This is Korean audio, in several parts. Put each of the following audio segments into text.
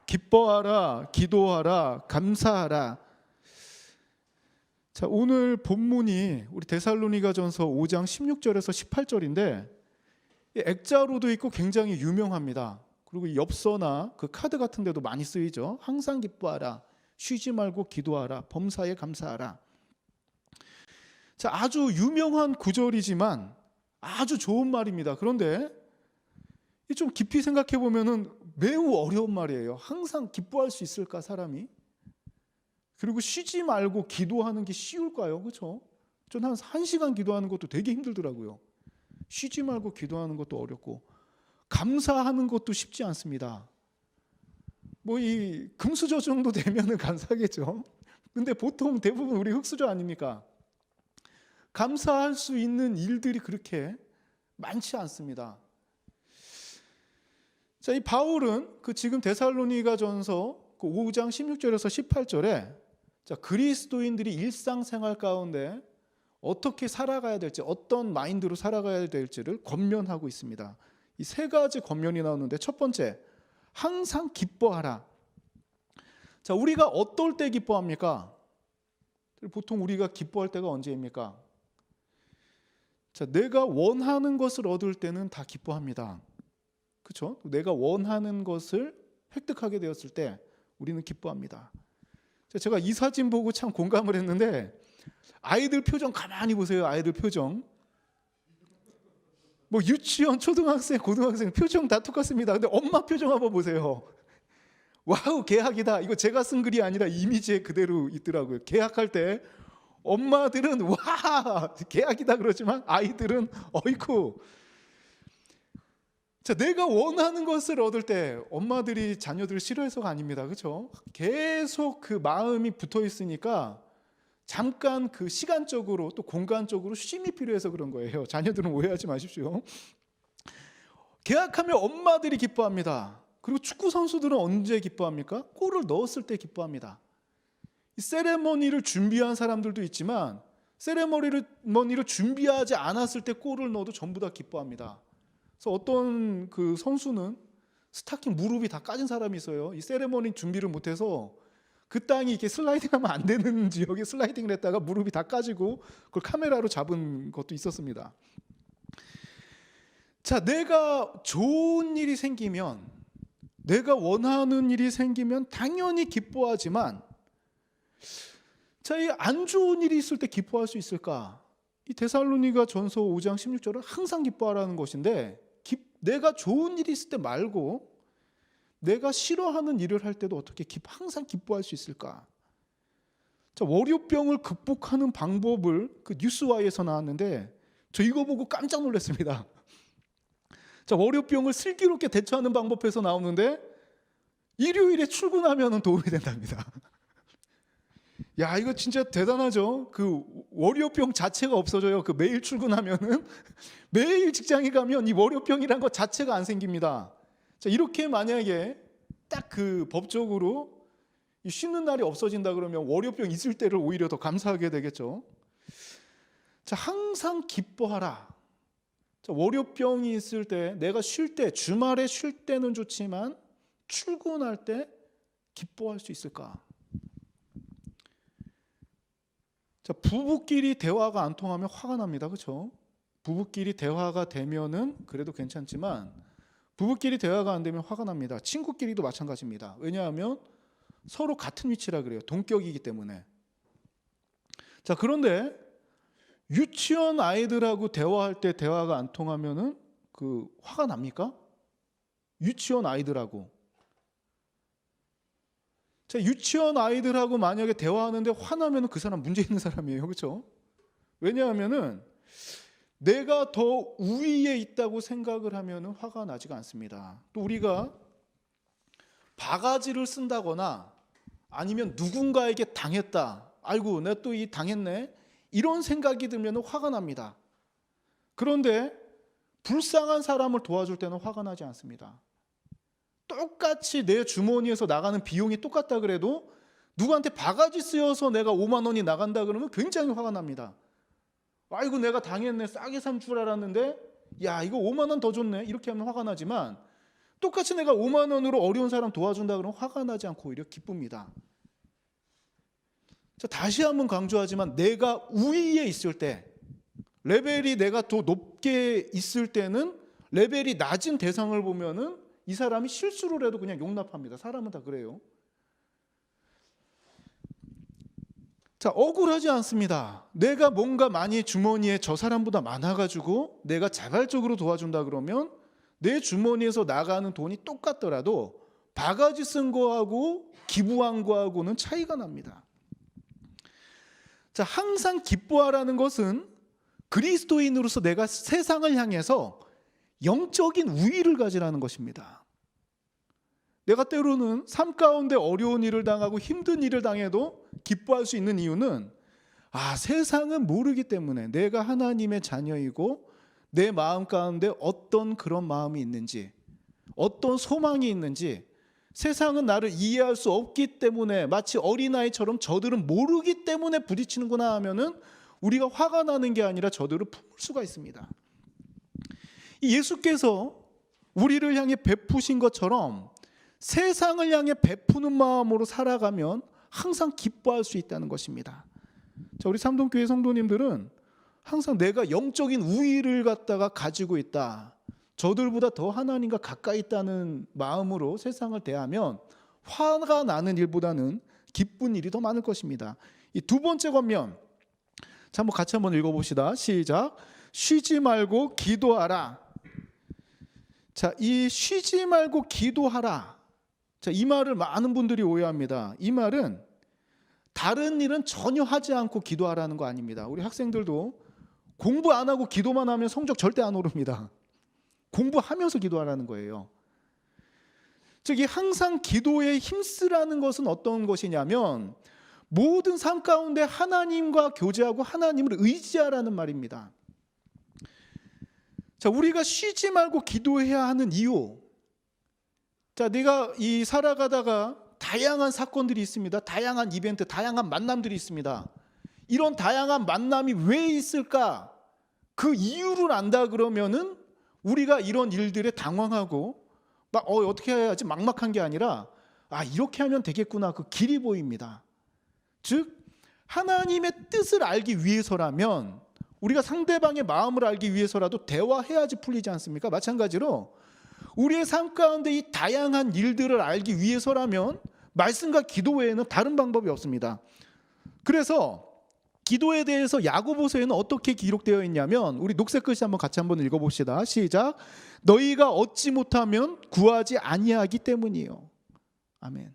기뻐하라, 기도하라, 감사하라. 자, 오늘 본문이 우리 데살로니가전서 5장 16절에서 18절인데 액자로도 있고 굉장히 유명합니다. 그리고 엽서나 그 카드 같은 데도 많이 쓰이죠. 항상 기뻐하라, 쉬지 말고 기도하라, 범사에 감사하라. 자, 아주 유명한 구절이지만 아주 좋은 말입니다. 그런데 좀 깊이 생각해 보면은 매우 어려운 말이에요. 항상 기뻐할 수 있을까, 사람이? 그리고 쉬지 말고 기도하는 게 쉬울까요? 그렇죠? 전 한 시간 기도하는 것도 되게 힘들더라고요. 쉬지 말고 기도하는 것도 어렵고 감사하는 것도 쉽지 않습니다. 뭐 이 금수저 정도 되면은 감사하겠죠. 근데 보통 대부분 우리 흙수저 아닙니까? 감사할 수 있는 일들이 그렇게 많지 않습니다. 자, 이 바울은 그 지금 데살로니가전서 그 5장 16절에서 18절에 자, 그리스도인들이 일상생활 가운데 어떻게 살아가야 될지, 어떤 마인드로 살아가야 될지를 권면하고 있습니다. 이 세 가지 권면이 나오는데 첫 번째, 항상 기뻐하라. 자, 우리가 어떨 때 기뻐합니까? 보통 우리가 기뻐할 때가 언제입니까? 자, 내가 원하는 것을 얻을 때는 다 기뻐합니다. 그렇죠? 내가 원하는 것을 획득하게 되었을 때 우리는 기뻐합니다. 제가 이 사진 보고 참 공감을 했는데 아이들 표정 가만히 보세요. 아이들 표정. 뭐 유치원, 초등학생, 고등학생 표정 다 똑같습니다. 근데 엄마 표정 한번 보세요. 와우, 계약이다. 이거 제가 쓴 글이 아니라 이미지에 그대로 있더라고요. 계약할 때 엄마들은 와, 계약이다 그러지만 아이들은 어이쿠. 자, 내가 원하는 것을 얻을 때 엄마들이 자녀들을 싫어해서가 아닙니다. 그렇죠? 계속 그 마음이 붙어 있으니까 잠깐 그 시간적으로 또 공간적으로 쉼이 필요해서 그런 거예요. 자녀들은 오해하지 마십시오. 계약하면 엄마들이 기뻐합니다. 그리고 축구 선수들은 언제 기뻐합니까? 골을 넣었을 때 기뻐합니다. 이 세레머니를 준비한 사람들도 있지만 세레머니를 준비하지 않았을 때 골을 넣어도 전부 다 기뻐합니다. 그래서 어떤 그 선수는 스타킹 무릎이 다 까진 사람이 있어요. 이 세레머니 준비를 못해서 그 땅이 이렇게 슬라이딩하면 안 되는 지역에 슬라이딩을 했다가 무릎이 다 까지고 그걸 카메라로 잡은 것도 있었습니다. 자, 내가 좋은 일이 생기면, 내가 원하는 일이 생기면 당연히 기뻐하지만, 자, 이 안 좋은 일이 있을 때 기뻐할 수 있을까? 이 데살로니가 전서 5장 16절은 항상 기뻐하라는 것인데, 내가 좋은 일이 있을 때 말고 내가 싫어하는 일을 할 때도 어떻게 항상 기뻐할 수 있을까? 자, 월요병을 극복하는 방법을 그 뉴스와이에서 나왔는데 저 이거 보고 깜짝 놀랐습니다. 자, 월요병을 슬기롭게 대처하는 방법에서 나오는데 일요일에 출근하면 도움이 된답니다. 야, 이거 진짜 대단하죠? 그 월요병 자체가 없어져요. 그 매일 출근하면은 매일 직장에 가면 이 월요병이란 것 자체가 안 생깁니다. 자, 이렇게 만약에 딱 그 법적으로 쉬는 날이 없어진다 그러면 월요병 있을 때를 오히려 더 감사하게 되겠죠. 자, 항상 기뻐하라. 자, 월요병이 있을 때, 내가 쉴 때, 주말에 쉴 때는 좋지만 출근할 때 기뻐할 수 있을까? 자, 부부끼리 대화가 안 통하면 화가 납니다. 그렇죠? 부부끼리 대화가 되면은 그래도 괜찮지만 부부끼리 대화가 안 되면 화가 납니다. 친구끼리도 마찬가지입니다. 왜냐하면 서로 같은 위치라 그래요. 동격이기 때문에. 자, 그런데 유치원 아이들하고 대화할 때 대화가 안 통하면은 그 화가 납니까? 유치원 아이들하고. 자, 유치원 아이들하고 만약에 대화하는데 화나면 그 사람 문제 있는 사람이에요. 그렇죠? 왜냐하면은 내가 더 우위에 있다고 생각을 하면 화가 나지가 않습니다. 또 우리가 바가지를 쓴다거나 아니면 누군가에게 당했다. 아이고, 내가 또 이 당했네. 이런 생각이 들면 화가 납니다. 그런데 불쌍한 사람을 도와줄 때는 화가 나지 않습니다. 똑같이 내 주머니에서 나가는 비용이 똑같다 그래도 누구한테 바가지 쓰여서 내가 5만 원이 나간다 그러면 굉장히 화가 납니다. 아이고, 내가 당했네. 싸게 산 줄 알았는데 야, 이거 5만 원 더 줬네. 이렇게 하면 화가 나지만 똑같이 내가 5만 원으로 어려운 사람 도와준다 그러면 화가 나지 않고 오히려 기쁩니다. 자, 다시 한번 강조하지만 내가 우위에 있을 때, 레벨이 내가 더 높게 있을 때는 레벨이 낮은 대상을 보면은 이 사람이 실수를 해도 그냥 용납합니다. 사람은 다 그래요. 자, 억울하지 않습니다. 내가 뭔가 많이 주머니에 저 사람보다 많아가지고 내가 자발적으로 도와준다 그러면 내 주머니에서 나가는 돈이 똑같더라도 바가지 쓴 거하고 기부한 거하고는 차이가 납니다. 자, 항상 기뻐하라는 것은 그리스도인으로서 내가 세상을 향해서 영적인 우위를 가지라는 것입니다. 내가 때로는 삶 가운데 어려운 일을 당하고 힘든 일을 당해도 기뻐할 수 있는 이유는 세상은 모르기 때문에 내가 하나님의 자녀이고 내 마음 가운데 어떤 그런 마음이 있는지, 어떤 소망이 있는지 세상은 나를 이해할 수 없기 때문에 마치 어린아이처럼 저들은 모르기 때문에 부딪히는구나 하면은 우리가 화가 나는 게 아니라 저들을 품을 수가 있습니다. 예수께서 우리를 향해 베푸신 것처럼 세상을 향해 베푸는 마음으로 살아가면 항상 기뻐할 수 있다는 것입니다. 자, 우리 삼동교회 성도님들은 항상 내가 영적인 우위를 갖다가 가지고 있다, 저들보다 더 하나님과 가까이 있다는 마음으로 세상을 대하면 화가 나는 일보다는 기쁜 일이 더 많을 것입니다. 이 두 번째 권면, 자, 한번 같이 한번 읽어봅시다. 시작. 쉬지 말고 기도하라. 자, 이 쉬지 말고 기도하라. 자, 이 말을 많은 분들이 오해합니다. 이 말은 다른 일은 전혀 하지 않고 기도하라는 거 아닙니다. 우리 학생들도 공부 안 하고 기도만 하면 성적 절대 안 오릅니다. 공부하면서 기도하라는 거예요. 즉, 이 항상 기도에 힘쓰라는 것은 어떤 것이냐면 모든 삶 가운데 하나님과 교제하고 하나님을 의지하라는 말입니다. 자, 우리가 쉬지 말고 기도해야 하는 이유. 자, 내가 이 살아가다가 다양한 사건들이 있습니다. 다양한 이벤트, 다양한 만남들이 있습니다. 이런 다양한 만남이 왜 있을까? 그 이유를 안다 그러면은 우리가 이런 일들에 당황하고 어떻게 해야지 막막한 게 아니라 이렇게 하면 되겠구나, 그 길이 보입니다. 즉, 하나님의 뜻을 알기 위해서라면, 우리가 상대방의 마음을 알기 위해서라도 대화해야지 풀리지 않습니까? 마찬가지로 우리의 삶 가운데 이 다양한 일들을 알기 위해서라면 말씀과 기도 외에는 다른 방법이 없습니다. 그래서 기도에 대해서 야고보서에는 어떻게 기록되어 있냐면, 우리 녹색 글씨 한번 같이 한번 읽어봅시다. 시작. 너희가 얻지 못하면 구하지 아니하기 때문이요. 아멘.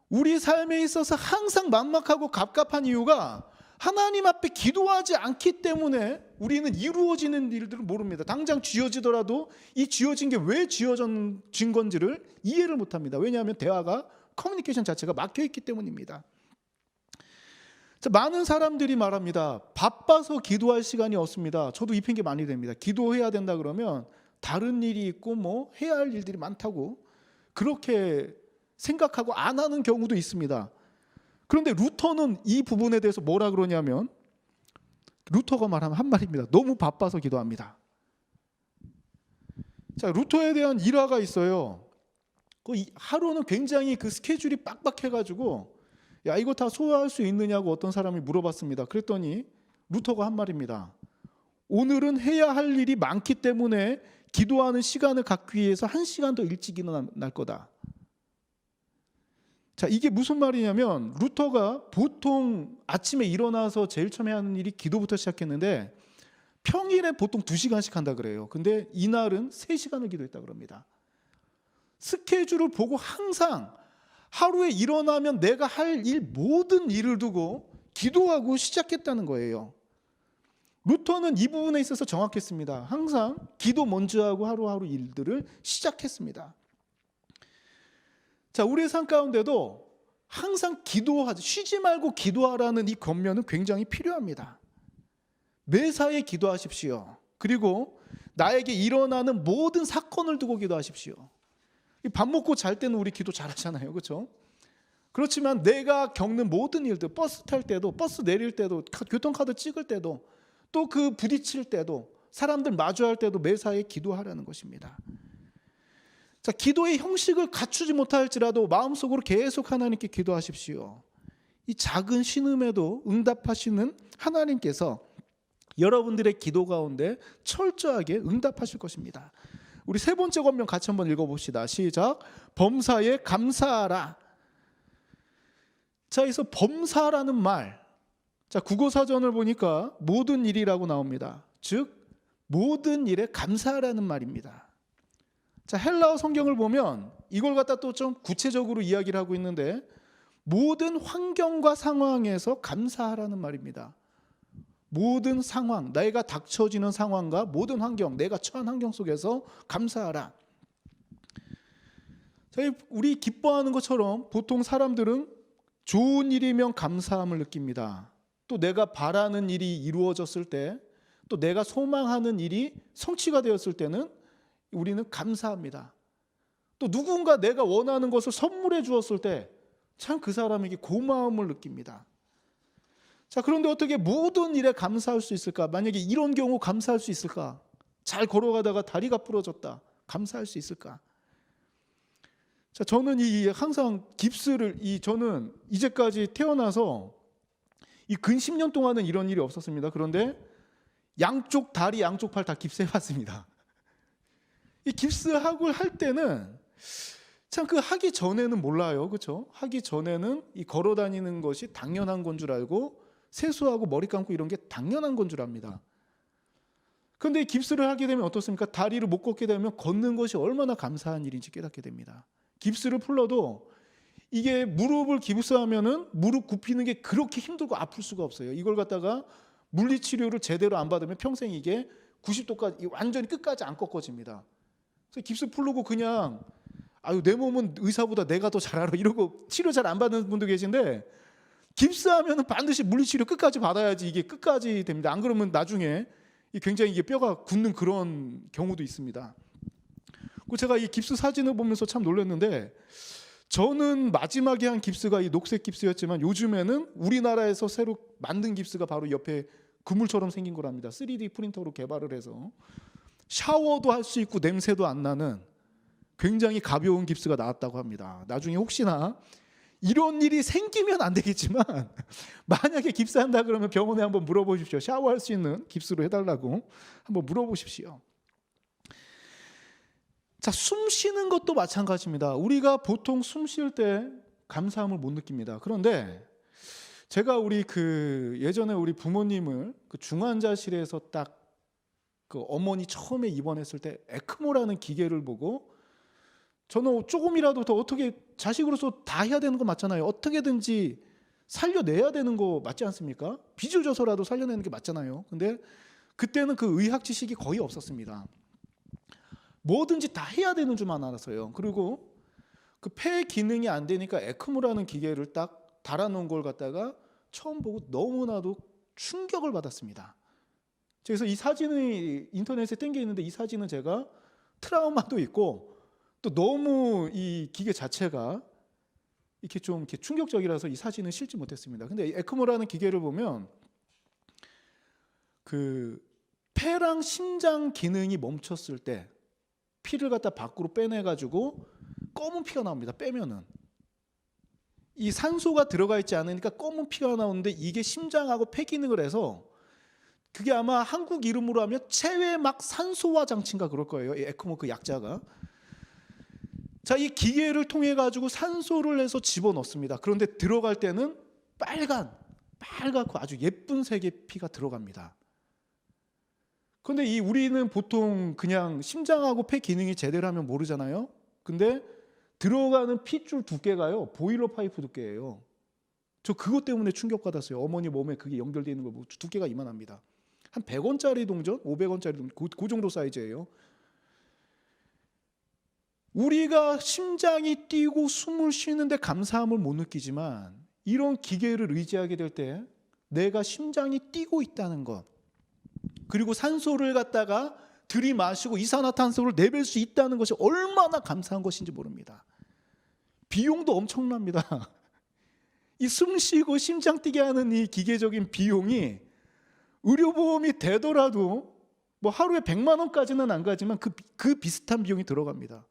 우리 삶에 있어서 항상 막막하고 갑갑한 이유가 하나님 앞에 기도하지 않기 때문에 우리는 이루어지는 일들을 모릅니다. 당장 쥐어지더라도 이 쥐어진 게 왜 쥐어진 건지를 이해를 못합니다. 왜냐하면 대화가, 커뮤니케이션 자체가 막혀있기 때문입니다. 자, 많은 사람들이 말합니다. 바빠서 기도할 시간이 없습니다. 저도 이 핑계 많이 됩니다. 기도해야 된다 그러면 다른 일이 있고 해야 할 일들이 많다고 그렇게 생각하고 안 하는 경우도 있습니다. 그런데 루터는 이 부분에 대해서 뭐라 그러냐면, 루터가 말하면 한 말입니다. 너무 바빠서 기도합니다. 자, 루터에 대한 일화가 있어요. 하루는 굉장히 그 스케줄이 빡빡해가지고 이거 다 소화할 수 있느냐고 어떤 사람이 물어봤습니다. 그랬더니 루터가 한 말입니다. 오늘은 해야 할 일이 많기 때문에 기도하는 시간을 갖기 위해서 1시간 더 일찍 일어날 거다. 자, 이게 무슨 말이냐면, 루터가 보통 아침에 일어나서 제일 처음에 하는 일이 기도부터 시작했는데 평일에 보통 2시간씩 한다 그래요. 근데 이날은 3시간을 기도했다 그럽니다. 스케줄을 보고 항상 하루에 일어나면 내가 할 일, 모든 일을 두고 기도하고 시작했다는 거예요. 루터는 이 부분에 있어서 정확했습니다. 항상 기도 먼저 하고 하루하루 일들을 시작했습니다. 자, 우리의 삶 가운데도 항상 기도하지, 쉬지 말고 기도하라는 이 권면은 굉장히 필요합니다. 매사에 기도하십시오. 그리고 나에게 일어나는 모든 사건을 두고 기도하십시오. 밥 먹고 잘 때는 우리 기도 잘하잖아요, 그렇죠? 그렇지만 내가 겪는 모든 일들, 버스 탈 때도, 버스 내릴 때도, 교통카드 찍을 때도, 또 그 부딪힐 때도, 사람들 마주할 때도 매사에 기도하라는 것입니다. 자, 기도의 형식을 갖추지 못할지라도 마음속으로 계속 하나님께 기도하십시오. 이 작은 신음에도 응답하시는 하나님께서 여러분들의 기도 가운데 철저하게 응답하실 것입니다. 우리 세 번째 권면 같이 한번 읽어봅시다. 시작. 범사에 감사하라. 자, 여기서 범사라는 말, 자, 국어사전을 보니까 모든 일이라고 나옵니다. 즉 모든 일에 감사하라는 말입니다. 자, 헬라어 성경을 보면 이걸 갖다 또 좀 구체적으로 이야기를 하고 있는데 모든 환경과 상황에서 감사하라는 말입니다. 모든 상황, 내가 닥쳐지는 상황과 모든 환경, 내가 처한 환경 속에서 감사하라. 자, 우리 기뻐하는 것처럼 보통 사람들은 좋은 일이면 감사함을 느낍니다. 또 내가 바라는 일이 이루어졌을 때, 또 내가 소망하는 일이 성취가 되었을 때는 우리는 감사합니다. 또 누군가 내가 원하는 것을 선물해 주었을 때 참 그 사람에게 고마움을 느낍니다. 자, 그런데 어떻게 모든 일에 감사할 수 있을까? 만약에 이런 경우 감사할 수 있을까? 잘 걸어가다가 다리가 부러졌다. 감사할 수 있을까? 자, 저는 항상 깁스를 저는 이제까지 태어나서 이 근 10년 동안은 이런 일이 없었습니다. 그런데 양쪽 다리, 양쪽 팔 다 깁스해봤습니다. 이 깁스하고 할 때는 참 그 하기 전에는 몰라요, 그렇죠? 하기 전에는 이 걸어다니는 것이 당연한 건 줄 알고 세수하고 머리 감고 이런 게 당연한 건 줄 압니다. 그런데 이 깁스를 하게 되면 어떻습니까? 다리를 못 걷게 되면 걷는 것이 얼마나 감사한 일인지 깨닫게 됩니다. 깁스를 풀러도 이게 무릎을 깁스하면은 무릎 굽히는 게 그렇게 힘들고 아플 수가 없어요. 이걸 갖다가 물리치료를 제대로 안 받으면 평생 이게 90도까지 완전히 끝까지 안 꺾어집니다. 그래서 깁스 풀르고 그냥 아유 내 몸은 의사보다 내가 더 잘 알아 이러고 치료 잘 안 받는 분도 계신데 깁스하면은 반드시 물리치료 끝까지 받아야지 이게 끝까지 됩니다. 안 그러면 나중에 굉장히 이게 뼈가 굳는 그런 경우도 있습니다. 제가 이 깁스 사진을 보면서 참 놀랐는데 저는 마지막에 한 깁스가 이 녹색 깁스였지만 요즘에는 우리나라에서 새로 만든 깁스가 바로 옆에 그물처럼 생긴 거랍니다. 3D 프린터로 개발을 해서 샤워도 할 수 있고 냄새도 안 나는 굉장히 가벼운 깁스가 나왔다고 합니다. 나중에 혹시나 이런 일이 생기면 안 되겠지만 만약에 깁스한다 그러면 병원에 한번 물어보십시오. 샤워할 수 있는 깁스로 해달라고 한번 물어보십시오. 자, 숨 쉬는 것도 마찬가지입니다. 우리가 보통 숨 쉴 때 감사함을 못 느낍니다. 그런데 제가 예전에 우리 부모님을 그 중환자실에서 딱 그 어머니 처음에 입원했을 때 에크모라는 기계를 보고 저는 조금이라도 더 어떻게 자식으로서 다 해야 되는 거 맞잖아요. 어떻게든지 살려내야 되는 거 맞지 않습니까? 빚을 져서라도 살려내는 게 맞잖아요. 근데 그때는 그 의학 지식이 거의 없었습니다. 뭐든지 다 해야 되는 줄만 알았어요. 그리고 그 폐 기능이 안 되니까 에크모라는 기계를 딱 달아놓은 걸 갖다가 처음 보고 너무나도 충격을 받았습니다. 그래서 이 사진이 인터넷에 땡겨 있는데 이 사진은 제가 트라우마도 있고 또 너무 이 기계 자체가 이렇게 좀 이렇게 충격적이라서 이 사진은 실지 못했습니다. 근데 에크모라는 기계를 보면 그 폐랑 심장 기능이 멈췄을 때 피를 갖다 밖으로 빼내가지고 검은 피가 나옵니다. 빼면은 이 산소가 들어가 있지 않으니까 검은 피가 나오는데 이게 심장하고 폐 기능을 해서 그게 아마 한국 이름으로 하면 체외막 산소화 장치인가 그럴 거예요. 이 에크모 그 약자가. 자, 이 기계를 통해 가지고 산소를 해서 집어넣습니다. 그런데 들어갈 때는 빨갛고 아주 예쁜 색의 피가 들어갑니다. 그런데 우리는 보통 그냥 심장하고 폐 기능이 제대로 하면 모르잖아요. 근데 들어가는 핏줄 두께가요 보일러 파이프 두께예요. 저 그것 때문에 충격받았어요. 어머니 몸에 그게 연결되어 있는 거 보고 두께가 이만합니다. 한 100원짜리 동전, 500원짜리 동전 그 정도 사이즈예요. 우리가 심장이 뛰고 숨을 쉬는데 감사함을 못 느끼지만 이런 기계를 의지하게 될 때 내가 심장이 뛰고 있다는 것, 그리고 산소를 갖다가 들이마시고 이산화탄소를 내뱉을 수 있다는 것이 얼마나 감사한 것인지 모릅니다. 비용도 엄청납니다. 이 숨 쉬고 심장 뛰게 하는 이 기계적인 비용이 의료보험이 되더라도 뭐 하루에 100만 원까지는 안 가지만 그 비슷한 비용이 들어갑니다.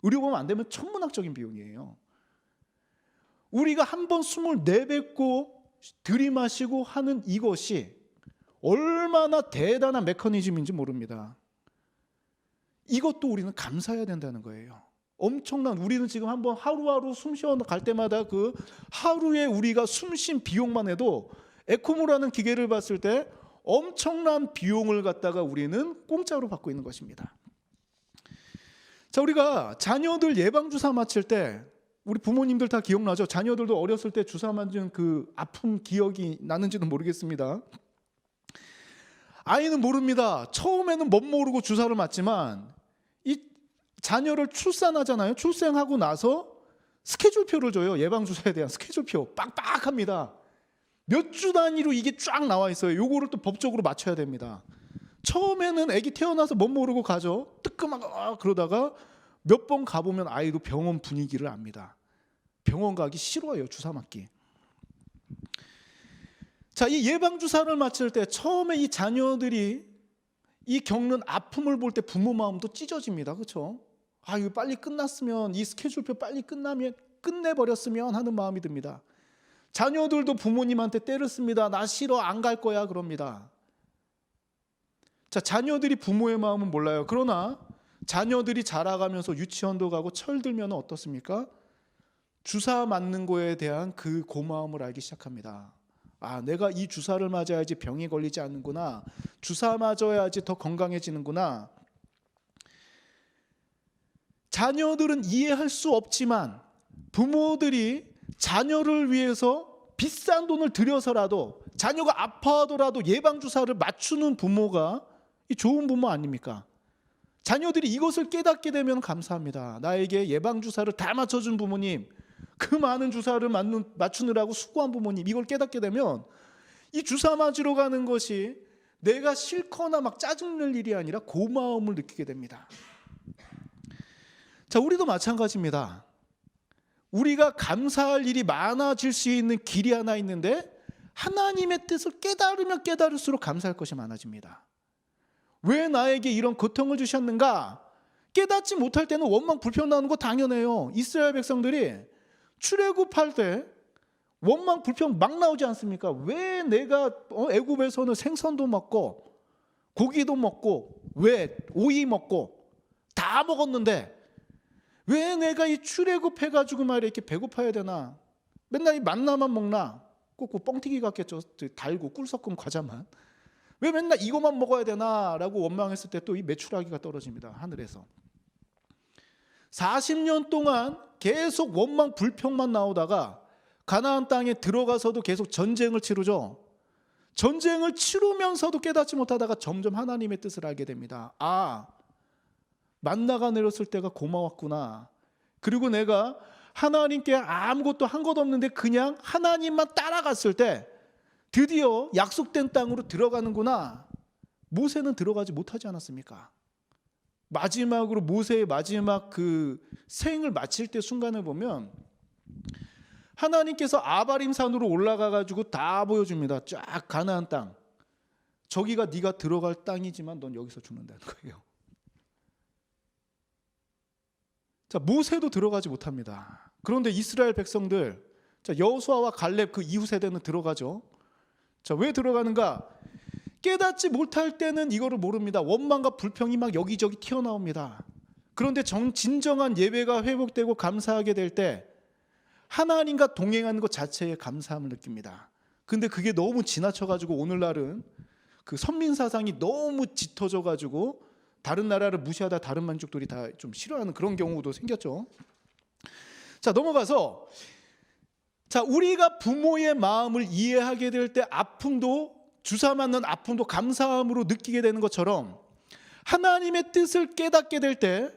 의료보험 안 되면 천문학적인 비용이에요. 우리가 한 번 숨을 내뱉고 들이마시고 하는 이것이 얼마나 대단한 메커니즘인지 모릅니다. 이것도 우리는 감사해야 된다는 거예요. 엄청난, 우리는 지금 한번 하루하루 숨 쉬어갈 때마다 그 하루에 우리가 숨쉰 비용만 해도 에코모라는 기계를 봤을 때 엄청난 비용을 갖다가 우리는 공짜로 받고 있는 것입니다. 자, 우리가 자녀들 예방주사 맞힐 때 우리 부모님들 다 기억나죠? 자녀들도 어렸을 때 주사 맞은 그 아픈 기억이 나는지는 모르겠습니다. 아이는 모릅니다. 처음에는 못 모르고 주사를 맞지만 이 자녀를 출산하잖아요. 출생하고 나서 스케줄표를 줘요. 예방주사에 대한 스케줄표 빡빡합니다. 몇 주 단위로 이게 쫙 나와 있어요. 요거를 또 법적으로 맞춰야 됩니다. 처음에는 아기 태어나서 못 모르고 가죠. 뜨끔하고 그러다가 몇 번 가보면 아이도 병원 분위기를 압니다. 병원 가기 싫어해요. 주사 맞기. 자, 이 예방주사를 맞힐 때 처음에 이 자녀들이 이 겪는 아픔을 볼 때 부모 마음도 찢어집니다. 그렇죠? 아, 이거 빨리 끝났으면, 이 스케줄표 빨리 끝내버렸으면 하는 마음이 듭니다. 자녀들도 부모님한테 때를 씁니다. 나 싫어, 안 갈 거야 그럽니다. 자, 자녀들이 부모의 마음은 몰라요. 그러나 자녀들이 자라가면서 유치원도 가고 철들면 어떻습니까? 주사 맞는 거에 대한 그 고마움을 알기 시작합니다. 아, 내가 이 주사를 맞아야지 병이 걸리지 않는구나. 주사 맞아야지 더 건강해지는구나. 자녀들은 이해할 수 없지만 부모들이 자녀를 위해서 비싼 돈을 들여서라도, 자녀가 아파하더라도 예방주사를 맞추는 부모가 이 좋은 부모 아닙니까? 자녀들이 이것을 깨닫게 되면 감사합니다. 나에게 예방주사를 다 맞춰준 부모님, 그 많은 주사를 맞추느라고 수고한 부모님, 이걸 깨닫게 되면 이 주사 맞으러 가는 것이 내가 싫거나 막 짜증낼 일이 아니라 고마움을 느끼게 됩니다. 자, 우리도 마찬가지입니다. 우리가 감사할 일이 많아질 수 있는 길이 하나 있는데 하나님의 뜻을 깨달으면 깨달을수록 감사할 것이 많아집니다. 왜 나에게 이런 고통을 주셨는가? 깨닫지 못할 때는 원망 불평 나는 거 당연해요. 이스라엘 백성들이 출애굽할 때 원망 불평 막 나오지 않습니까? 왜 내가 애굽에서는 생선도 먹고 고기도 먹고 왜 오이 먹고 다 먹었는데 왜 내가 이 출애굽해가지고 말이야 이렇게 배고파야 되나? 맨날 이 만나만 먹나? 꼭 뻥튀기 같겠죠. 달고 꿀 섞은 과자만. 왜 맨날 이것만 먹어야 되나? 라고 원망했을 때 또 이 메추라기가 떨어집니다. 하늘에서. 40년 동안 계속 원망 불평만 나오다가 가나안 땅에 들어가서도 계속 전쟁을 치르죠. 전쟁을 치르면서도 깨닫지 못하다가 점점 하나님의 뜻을 알게 됩니다. 아, 만나가 내렸을 때가 고마웠구나. 그리고 내가 하나님께 아무것도 한 것 없는데 그냥 하나님만 따라갔을 때 드디어 약속된 땅으로 들어가는구나. 모세는 들어가지 못하지 않았습니까? 마지막으로 모세의 마지막 그 생을 마칠 때 순간을 보면 하나님께서 아바림 산으로 올라가 가지고 다 보여줍니다. 쫙 가나안 땅. 저기가 네가 들어갈 땅이지만 넌 여기서 죽는다는 거예요. 자, 모세도 들어가지 못합니다. 그런데 이스라엘 백성들, 자, 여호수아와 갈렙 그 이후 세대는 들어가죠. 자, 왜 들어가는가? 깨닫지 못할 때는 이거를 모릅니다. 원망과 불평이 막 여기저기 튀어나옵니다. 그런데 진정한 예배가 회복되고 감사하게 될 때 하나님과 동행하는 것 자체에 감사함을 느낍니다. 근데 그게 너무 지나쳐가지고 오늘날은 그 선민사상이 너무 짙어져가지고 다른 나라를 무시하다 다른 민족들이 다 좀 싫어하는 그런 경우도 생겼죠. 자, 넘어가서 자, 우리가 부모의 마음을 이해하게 될 때 아픔도 주사 맞는 아픔도 감사함으로 느끼게 되는 것처럼 하나님의 뜻을 깨닫게 될 때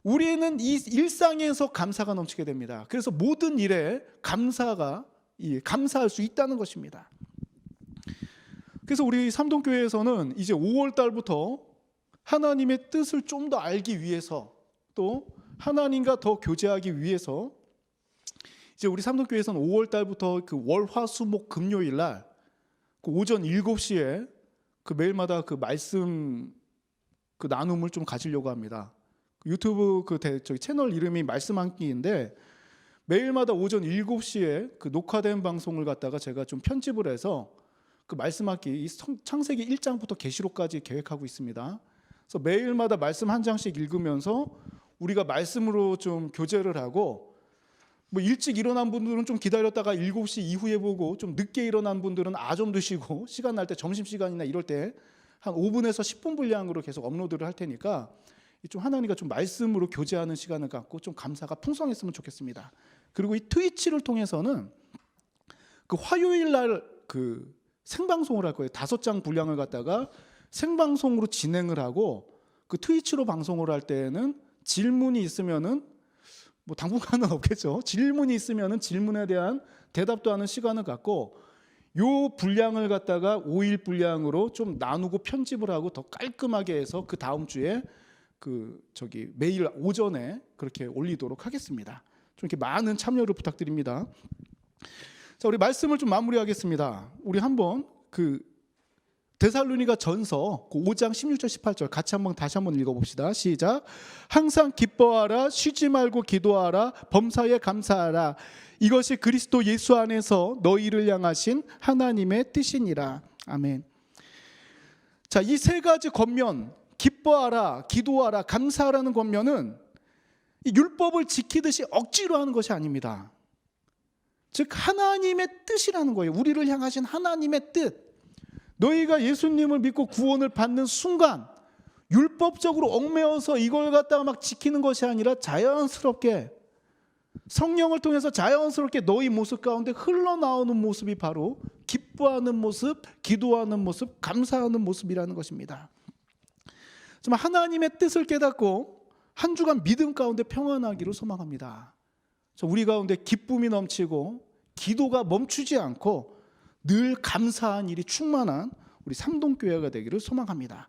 우리는 이 일상에서 감사가 넘치게 됩니다. 그래서 모든 일에 감사할 수 있다는 것입니다. 그래서 우리 삼동교회에서는 이제 5월 달부터 하나님의 뜻을 좀 더 알기 위해서 또 하나님과 더 교제하기 위해서 이제 우리 삼동교회에서는 5월 달부터 그 월, 화, 수, 목, 금요일 날 그 오전 7시에 그 매일마다 그 말씀 그 나눔을 좀 가지려고 합니다. 유튜브 저기 채널 이름이 말씀 한 끼인데 매일마다 오전 7시에 그 녹화된 방송을 갖다가 제가 좀 편집을 해서 그 말씀 한 끼, 이 창세기 1장부터 계시록까지 계획하고 있습니다. 그래서 매일마다 말씀 한 장씩 읽으면서 우리가 말씀으로 좀 교제를 하고, 뭐 일찍 일어난 분들은 좀 기다렸다가 7시 이후에 보고, 좀 늦게 일어난 분들은 좀 드시고 시간 날 때 점심시간이나 이럴 때 한 5분에서 10분 분량으로 계속 업로드를 할 테니까 좀 하나님과 좀 말씀으로 교제하는 시간을 갖고 좀 감사가 풍성했으면 좋겠습니다. 그리고 이 트위치를 통해서는 그 화요일 날 그 생방송을 할 거예요. 5장 분량을 갖다가 생방송으로 진행을 하고, 그 트위치로 방송을 할 때에는 질문이 있으면은 뭐 당분간은 없겠죠. 질문이 있으면은 질문에 대한 대답도 하는 시간을 갖고, 요 분량을 갖다가 5일 분량으로 좀 나누고 편집을 하고 더 깔끔하게 해서 그 다음 주에 매일 오전에 그렇게 올리도록 하겠습니다. 좀 이렇게 많은 참여를 부탁드립니다. 자, 우리 말씀을 좀 마무리하겠습니다. 우리 한번 데살로니가 전서 5장 16절 18절 같이 다시 한번 읽어봅시다. 시작. 항상 기뻐하라, 쉬지 말고 기도하라, 범사에 감사하라. 이것이 그리스도 예수 안에서 너희를 향하신 하나님의 뜻이니라. 아멘. 자, 이 세 가지 권면, 기뻐하라, 기도하라, 감사하라는 권면은 이 율법을 지키듯이 억지로 하는 것이 아닙니다. 즉 하나님의 뜻이라는 거예요. 우리를 향하신 하나님의 뜻. 너희가 예수님을 믿고 구원을 받는 순간 율법적으로 얽매여서 이걸 갖다가 막 지키는 것이 아니라 자연스럽게 성령을 통해서 자연스럽게 너희 모습 가운데 흘러나오는 모습이 바로 기뻐하는 모습, 기도하는 모습, 감사하는 모습이라는 것입니다. 정말 하나님의 뜻을 깨닫고 한 주간 믿음 가운데 평안하기를 소망합니다. 우리 가운데 기쁨이 넘치고 기도가 멈추지 않고 늘 감사한 일이 충만한 우리 삼동교회가 되기를 소망합니다.